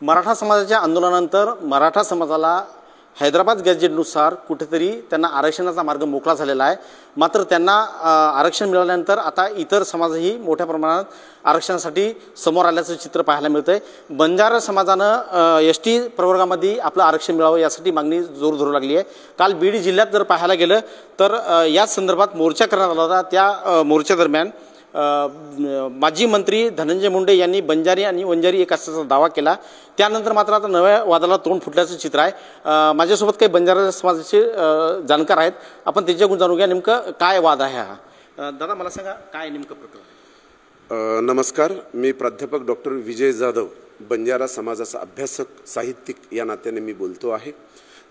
मराठा समाजाच्या आंदोलनानंतर मराठा समाजाला हैदराबाद गॅजेटनुसार कुठेतरी त्यांना आरक्षणाचा मार्ग मोकळा झालेला आहे। मात्र त्यांना आरक्षण मिळाल्यानंतर आता इतर समाजही मोठ्या प्रमाणात आरक्षणासाठी समोर आल्याचं चित्र पाहायला मिळतंय। बंजारा समाजानं एसटी प्रवर्गामध्ये आपलं आरक्षण मिळावं यासाठी मागणी जोर धरू लागली आहे। काल बीड जिल्ह्यात जर पाहायला गेलं तर याच संदर्भात मोर्चा करण्यात आला होता। त्या मोर्चादरम्यान माजी मंत्री धनंजय मुंडे यांनी बंजारी आणि वंजारी एक असल्याचा दावा केला। त्यानंतर मात्र आता नव्या वादाला तोंड फुटल्याचं चित्र आहे। माझ्यासोबत काही बंजारा समाजाचे जाणकार आहेत, आपण त्यांच्याकडून जाणून घ्या नेमकं काय वाद आहे हा। दादा मला सांगा काय नेमकं प्रकरण? नमस्कार, मी प्राध्यापक डॉक्टर विजय जाधव, बंजारा समाजाचा अभ्यासक साहित्यिक या नात्याने मी बोलतो आहे।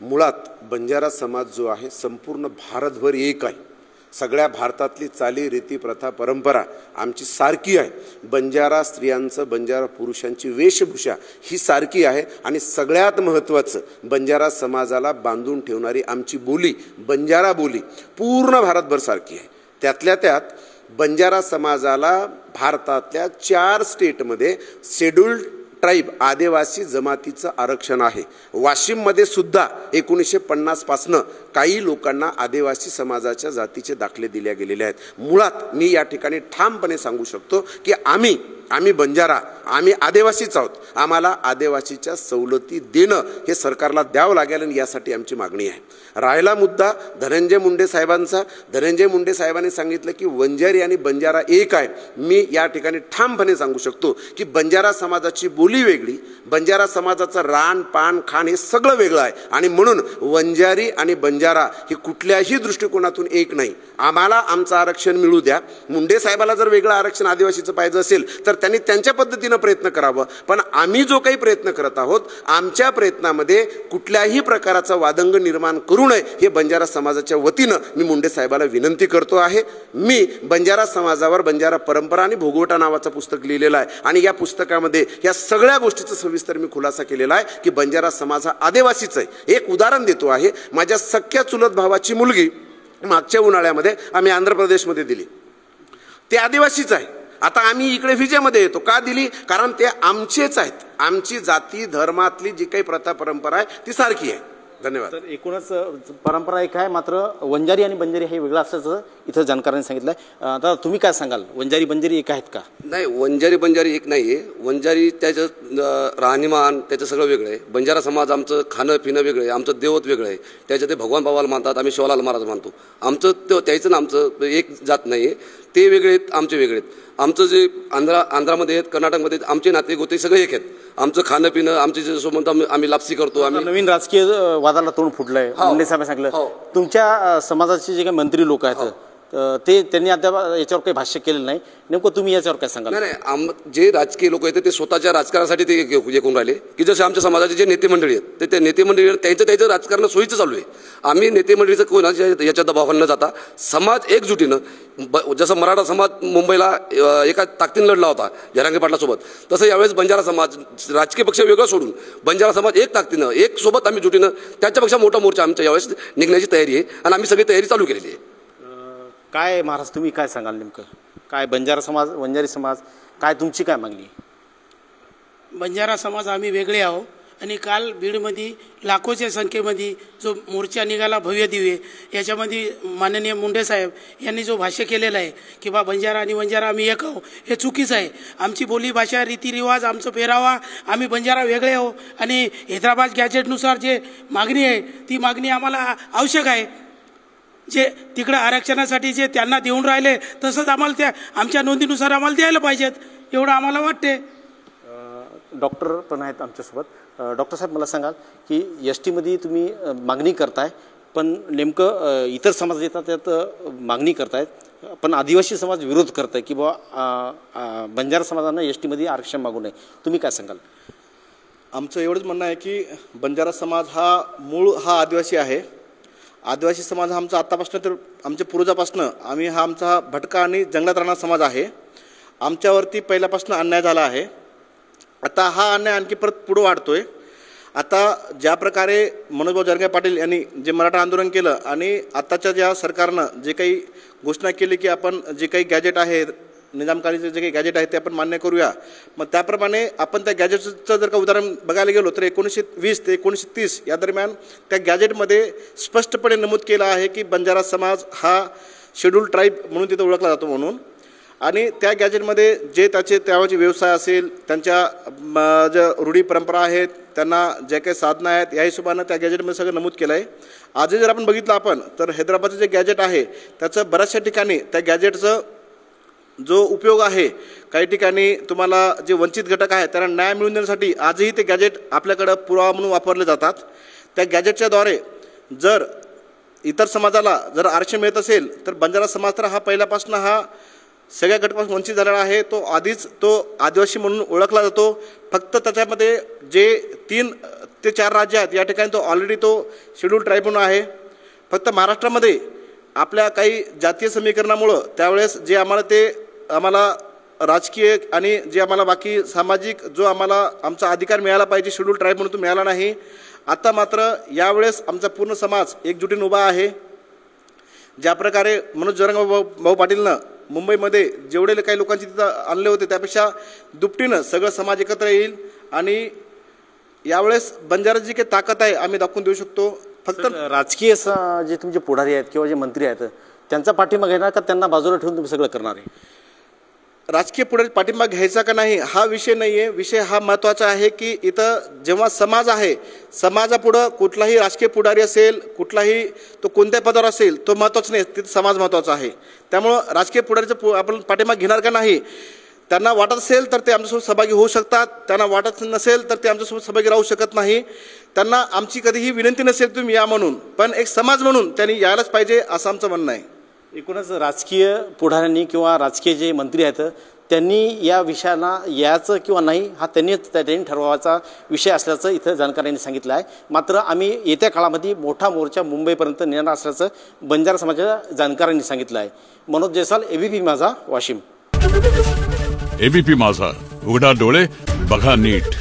मुळात बंजारा समाज जो आहे संपूर्ण भारतभर एक आहे। सगळ्या भारतातली चाली रीती प्रथा परंपरा आमची सारखी आहे। बंजारा स्त्रियांचं बंजारा पुरुषांची वेशभूषा ही सारखी आहे आणि सगळ्यात महत्त्वाचं बंजारा समाजाला बांधून ठेवणारी आमची बोली बंजारा बोली पूर्ण भारतभर सारखी आहे। त्यातल्या त्यात बंजारा समाजाला भारतातल्या 4 स्टेटमध्ये शेड्यूल्ड ट्राइब आदिवासी जमातीचं आरक्षण आहे। वाशिममध्ये सुद्धा 1950 पासून काही लोकांना आदिवासी समाजाच्या जातीचे दाखले दिले गेलेले आहेत। मुळात मी या ठिकाणी ठामपणे सांगू शकतो की आम्ही बंजारा, आम्ही आदिवासीच आहोत। आम्हाला आदिवासीच्या सवलती देणं हे सरकारला द्यावं लागेल आणि यासाठी आमची मागणी आहे। राहिला मुद्दा धनंजय मुंडे साहेबांचा, धनंजय मुंडे साहेबांनी सांगितलं की वंजारी आणि बंजारा एक आहे। मी या ठिकाणी ठामपणे सांगू शकतो की बंजारा समाजाची बोली वेगळी, बंजारा समाजाचं रान पान खाण हे सगळं वेगळं आहे आणि म्हणून वंजारी आणि बंजारा हे कुठल्याही दृष्टिकोनातून एक नाही। आम्हाला आमचं आरक्षण मिळू द्या। मुंडे साहेबाला जर वेगळं आरक्षण आदिवासीचं पाहिजे असेल तर त्यांनी त्यांच्या पद्धतीनं प्रयत्न करावं, पण आम्ही जो काही प्रयत्न करत आहोत आमच्या प्रयत्नामध्ये कुठल्याही प्रकारचा वादंग निर्माण करू नये हे बंजारा समाजाच्या वतीनं मी मुंडे साहेबाला विनंती करतो आहे। मी बंजारा समाजावर बंजारा परंपरा आणि भोगवटा नावाचं पुस्तक लिहिलेलं आहे आणि या पुस्तकामध्ये या सगळ्या गोष्टीचा सविस्तर मी खुलासा केलेला आहे की बंजारा समाज हा आदिवासीच आहे। एक उदाहरण देतो आहे, माझ्या सख्या चुलत भावाची मुलगी मागच्या उन्हाळ्यामध्ये आम्ही आंध्र प्रदेशमध्ये दिली, ते आदिवासीच आहे। आता आम्ही इकडे विजेमध्ये येतो का दिली? कारण ते आमचेच आहेत। आमची जाती धर्मातली जी काही प्रथा परंपरा आहे ती सारखी आहे। धन्यवाद। तर एकूणच परंपरा एक आहे, मात्र वंजारी आणि बंजारी हे वेगळं असल्याचं इथं जाणकारांनी सांगितलं आहे। आता तुम्ही काय सांगाल, वंजारी बंजारी एक आहेत का? नाही, वंजारी बंजारी एक नाही आहे। वंजारी त्याचं राहणीमान त्याचं सगळं वेगळं आहे। बंजारा समाज आमचं खाणं पिणं वेगळं आहे, आमचं देवत वेगळं आहे। त्याच्या ते भगवान बाबाला मानतात, आम्ही शिवलाल महाराज मानतो। आमचं त्याचं आमचं एक जात नाही आहे, ते वेगळे आहेत आमचे वेगळे आहेत। आमचं जे आंध्रामध्ये आहेत, कर्नाटकमध्ये आमचे नाते गोते सगळे एक आहेत। आमचं खाणं पिणं आमचे जे सोबत आम्ही लापसी करतो। आम्ही नवीन राजकीय वादाला तोंड फुटलंय। मुंडे साहेब सांगितलं तुमच्या समाजाचे जे काही मंत्री लोक आहेत ते त्यांनी आता याच्यावर काही भाष्य केलेलं नाही, नेमकं तुम्ही याच्यावर काय सांगाल? नाही, जे राजकीय लोक आहेत ते स्वतःच्या राजकारणासाठी ते करून राहिले की जसे आमच्या समाजाचे जे नेते मंडळी आहेत ते नेते मंडळी त्याचं राजकारण सोयीचं चालू आहे। आम्ही नेते मंडळीचं कोणाच्या याच्या दबावाला न जाता समाज एकजुटीनं, जसं मराठा समाज मुंबईला एका ताकदीनं लढला होता जरांगे पाटलासोबत, तसं यावेळेस बंजारा समाज राजकीय पक्ष वेगळं सोडून बंजारा समाज एक ताकदीनं एक सोबत आम्ही जुटीनं त्याच्यापेक्षा मोठा मोर्चा आमच्या यावेळेस निघण्याची तयारी आहे आणि आम्ही सगळी तयारी चालू केलेली आहे। काय महाराज तुम्ही काय सांगाल, नेमकं काय बंजारा समाज वंजारी समाज काय तुमची काय मागणी? बंजारा समाज आम्ही वेगळे आहोत आणि काल बीडमध्ये लाखोच्या संख्येमध्ये जो मोर्चा निघाला भव्य दिव्य, याच्यामध्ये माननीय मुंडे साहेब यांनी जो भाष्य केलेलं आहे की बा बंजारा आणि वंजारा आम्ही एक आहो, हे चुकीचं आहे। आमची बोली भाषा रीतिरिवाज आमचं पेहरावा आम्ही बंजारा वेगळे आहो आणि हैदराबाद गॅजेटनुसार जे मागणी आहे ती मागणी आम्हाला आवश्यक आहे। जे तिकडं आरक्षणासाठी जे त्यांना देऊन राहिले तसंच आम्हाला त्या आमच्या नोंदीनुसार आम्हाला द्यायला पाहिजेत, एवढं आम्हाला वाटते। डॉक्टर पण आहेत आमच्यासोबत। डॉक्टर साहेब मला सांगाल की एस टीमध्ये तुम्ही मागणी करताय, पण नेमकं इतर समाज येतात त्यात मागणी करतायत पण आदिवासी समाज विरोध करताय की बाबा बंजारा समाजानं एस टीमध्ये आरक्षण मागू नये, तुम्ही काय सांगाल? आमचं एवढंच म्हणणं आहे की बंजारा समाज हा मूळ हा आदिवासी आहे। आदिवासी समाज हा आमचा आत्तापासून तर आमच्या पूर्वजापासून हा आमचा भटका आणि जंगलात राहणारा समाज आहे। आमच्यावरती पहिल्यापासून अन्याय झाला आहे, आता हा अन्याय आणखी परत पुढे वाढतोय। आता ज्या प्रकारे मनोजभाऊ जरांगे पाटील यांनी जे मराठा आंदोलन केलं आणि आताच्या ज्या सरकारनं जे काही घोषणा केली की आपण जे काही गॅजेट आहे निजामकालीचे जे काही गॅजेट आहे ते आपण मान्य करूया. मग त्याप्रमाणे आपण त्या गॅजेटचं जर का उदाहरण बघायला गेलो तर 1920 ते 1930 या दरम्यान त्या गॅजेटमध्ये स्पष्टपणे नमूद केलं आहे की बंजारा समाज हा शेड्यूल ट्राईब म्हणून तिथं ओळखला जातो म्हणून. आणि त्या गॅजेटमध्ये जे त्याचे व्यवसाय असेल, त्यांच्या ज्या रूढी परंपरा आहेत, त्यांना जे काही साधनं आहेत, या हिशोबानं त्या गॅजेटमध्ये सगळं नमूद केलं आहे. आजही जर आपण बघितलं तर हैदराबादचं जे गॅजेट आहे त्याचं बऱ्याचशा ठिकाणी त्या गॅजेटचं जो उपयोग आहे, काही ठिकाणी तुम्हाला जे वंचित घटक आहेत त्यांना न्याय मिळवून देण्यासाठी आजही ते गॅजेट आपल्याकडं पुरावा म्हणून वापरले जातात. त्या गॅजेटच्याद्वारे जर इतर समाजाला जर आरक्षण मिळत असेल तर बंजारा समाज तर हा पहिल्यापासून हा सगळ्या घटकापासून वंचित झालेला आहे. तो आधीच तो आदिवासी म्हणून ओळखला जातो. फक्त त्याच्यामध्ये जे 3 ते 4 राज्य आहेत या ठिकाणी तो ऑलरेडी तो शेड्यूल ट्राईब म्हणून आहे. फक्त महाराष्ट्रामध्ये आपल्या काही जातीय समीकरणामुळं त्यावेळेस जे आम्हाला राजकीय आणि जे आम्हाला बाकी सामाजिक जो आमचा अधिकार मिळाला पाहिजे शेड्यूल ट्राईब म्हणून तो मिळाला नाही. आता मात्र यावेळेस आमचा पूर्ण समाज एकजुटीने उभा आहे. ज्या प्रकारे मनोज जरांगे भाऊ पाटीलनं मुंबईमध्ये जेवढे काही लोकांची तिथं आणले होते त्यापेक्षा दुपटीनं सगळं समाज एकत्र येईल आणि यावेळेस बंजारा जी काही ताकद आहे आम्ही दाखवून देऊ शकतो. फक्त राजकीय जे तुमचे पुढारी आहेत किंवा जे मंत्री आहेत त्यांचा पाठिंबा घेणार का त्यांना बाजूला ठेवून तुम्ही सगळं करणार आहे? राजकीय पुढारी पाठिंबा घ्यायचा का नाही हा विषय नाही आहे. विषय हा महत्त्वाचा आहे की इथं जेव्हा समाज आहे, समाजापुढं कुठलाही राजकीय पुढारी असेल, कुठलाही तो कोणत्या पदावर असेल तो महत्त्वाचा नाही, तिथं समाज महत्त्वाचा आहे. त्यामुळं राजकीय पुढारीचं आपण पाठिंबा घेणार का नाही, त्यांना वाटत असेल तर ते आमच्यासोबत सहभागी होऊ शकतात, त्यांना वाटत नसेल तर ते आमच्यासोबत सहभागी राहू शकत नाही. त्यांना आमची कधीही विनंती नसेल तुम्ही या म्हणून, पण एक समाज म्हणून त्यांनी यायलाच पाहिजे असं आमचं म्हणणं आहे. एकूणच राजकीय पुढाऱ्यांनी किंवा राजकीय जे मंत्री आहेत त्यांनी या विषयाला यायचं किंवा नाही हा त्यांनी ठरवायचा विषय असल्याचं इथं जाणकारांनी सांगितलं आहे. मात्र आम्ही येत्या काळामध्ये मोठा मोर्चा मुंबईपर्यंत नेणार असल्याचं बंजारा समाजाच्या जाणकारांनी सांगितलं आहे. मनोज जयस्वाल, एबीपी माझा, वाशिम. एबीपी माझा, उघडा डोळे बघा नीट.